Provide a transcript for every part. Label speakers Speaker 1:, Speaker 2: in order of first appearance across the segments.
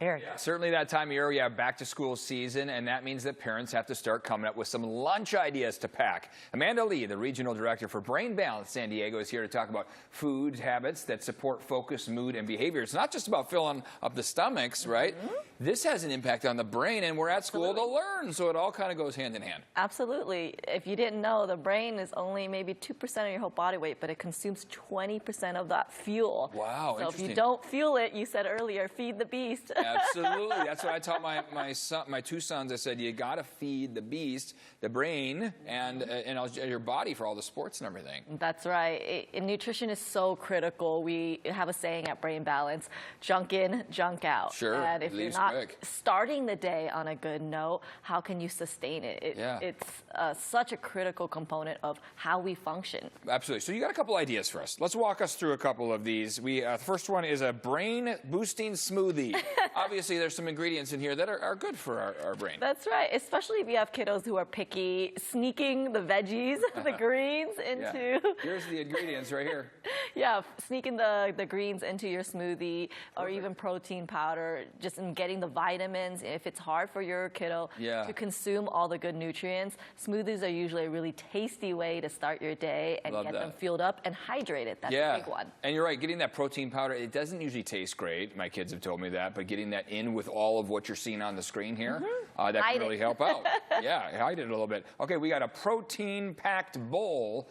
Speaker 1: Eric.
Speaker 2: Yeah, certainly that time of year, we have back to school season, and that means that parents have to start coming up with some lunch ideas to pack. Amanda Lee, the regional director for Brain Balance San Diego, is here to talk about food habits that support focus, mood, and behavior. It's not just about filling up the stomachs, right? This has an impact on the brain, and we're at school to learn, so it all kind of goes hand in hand.
Speaker 1: Absolutely. If you didn't know, the brain is only maybe 2% of your whole body weight, but it consumes 20% of that fuel.
Speaker 2: Wow,
Speaker 1: so if you don't fuel it, you said earlier, feed the beast.
Speaker 2: Absolutely. That's what I taught my two sons. I said, you got to feed the beast, the brain, and your body for all the sports and everything.
Speaker 1: That's right. Nutrition is so critical. We have a saying at Brain Balance, junk in, junk out.
Speaker 2: Sure.
Speaker 1: And if you're not starting the day on a good note, how can you sustain it? It's such a critical component of how we function.
Speaker 2: Absolutely. So you got a couple ideas for us. Let's walk us through a couple of these. The first one is a brain-boosting smoothie. Obviously, there's some ingredients in here that are good for our brain.
Speaker 1: That's right, especially if you have kiddos who are picky, sneaking the veggies, the greens into...
Speaker 2: Yeah. Here's the ingredients right here.
Speaker 1: Yeah, sneaking the greens into your smoothie or even protein powder, just in getting the vitamins. If it's hard for your kiddo to consume all the good nutrients, smoothies are usually a really tasty way to start your day and get them fueled up and hydrated. That's a big one.
Speaker 2: And you're right, getting that protein powder, it doesn't usually taste great. My kids have told me that, but getting that in with all of what you're seeing on the screen here, that can really help out. Yeah, hide it a little bit. Okay, we got a protein-packed bowl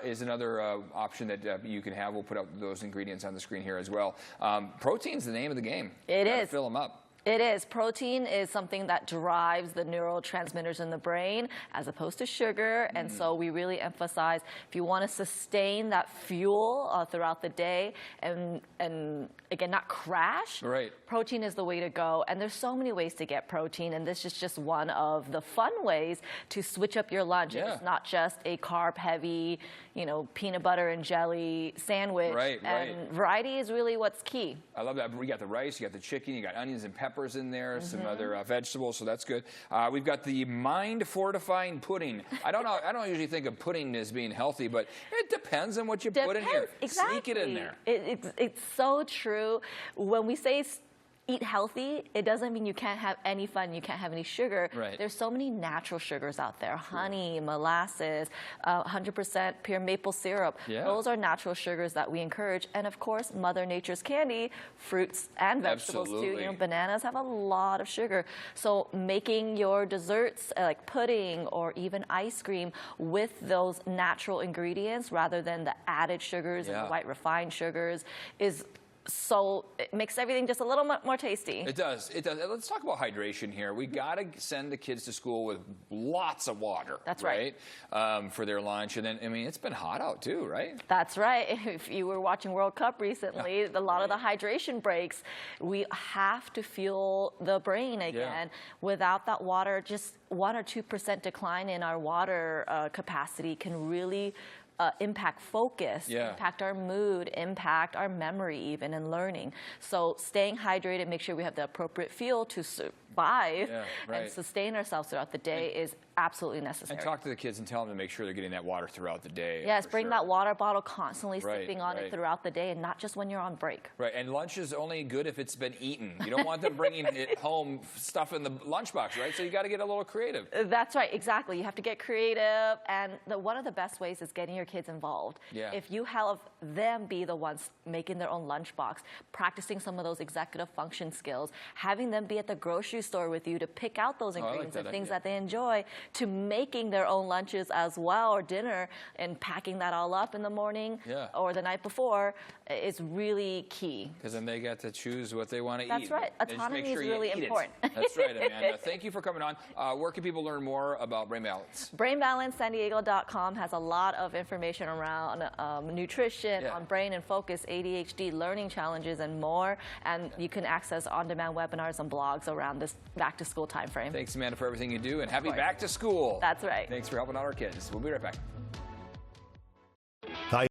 Speaker 2: is another option that you can have. We'll put up those ingredients on the screen here as well. Protein's the name of the game.
Speaker 1: It is.
Speaker 2: Fill them up.
Speaker 1: It is. Protein is something that drives the neurotransmitters in the brain as opposed to sugar. And so we really emphasize if you want to sustain that fuel throughout the day and again, not crash, protein is the way to go. And there's so many ways to get protein. And this is just one of the fun ways to switch up your lunch. It's not just a carb-heavy, peanut butter and jelly sandwich. And variety is really what's key. I
Speaker 2: love that. We got the rice, you got the chicken, you got onions and peppers in there, some other vegetables, so that's good. We've got the mind-fortifying pudding. I don't usually think of pudding as being healthy, but it depends on what you put in here.
Speaker 1: Exactly.
Speaker 2: Sneak it in there.
Speaker 1: It's so true. When we say eat healthy, it doesn't mean you can't have any fun, you can't have any sugar. There's so many natural sugars out there. Honey, molasses, 100% pure maple syrup. Those are natural sugars that we encourage. And of course, Mother Nature's candy, fruits and vegetables too. Bananas have a lot of sugar. So making your desserts like pudding or even ice cream with those natural ingredients rather than the added sugars and the white refined sugars so it makes everything just a little more tasty.
Speaker 2: It does. It does. Let's talk about hydration here. We got to send the kids to school with lots of water.
Speaker 1: That's right.
Speaker 2: For their lunch. And then, it's been hot out too, right?
Speaker 1: That's right. If you were watching World Cup recently, a lot of the hydration breaks, we have to fuel the brain again. Without that water, just 1 or 2% decline in our water capacity can really impact focus, impact our mood, impact our memory even, and learning. So staying hydrated, make sure we have the appropriate fuel to survive and sustain ourselves throughout the day is absolutely necessary.
Speaker 2: And talk to the kids and tell them to make sure they're getting that water throughout the day.
Speaker 1: Yes, bring that water bottle, constantly sipping on it throughout the day and not just when you're on break.
Speaker 2: And lunch is only good if it's been eaten. You don't want them bringing it home, stuff in the lunchbox, right? So you got to get a little creative.
Speaker 1: That's right, exactly. You have to get creative, and one of the best ways is getting your kids involved. If you have them be the ones making their own lunchbox, practicing some of those executive function skills, having them be at the grocery store with you to pick out those ingredients and things that they enjoy, to making their own lunches as well, or dinner, and packing that all up in the morning or the night before is really key.
Speaker 2: Because then they get to choose what they want to eat.
Speaker 1: That's right. Autonomy is really important.
Speaker 2: That's right, Amanda. Thank you for coming on. Where can people learn more about Brain Balance?
Speaker 1: BrainBalanceSanDiego.com has a lot of information around nutrition, on brain and focus, ADHD, learning challenges, and more. And you can access on-demand webinars and blogs around this back-to-school time frame.
Speaker 2: Thanks, Amanda, for everything you do, and happy back to school.
Speaker 1: That's right.
Speaker 2: Thanks for helping out our kids. We'll be right back.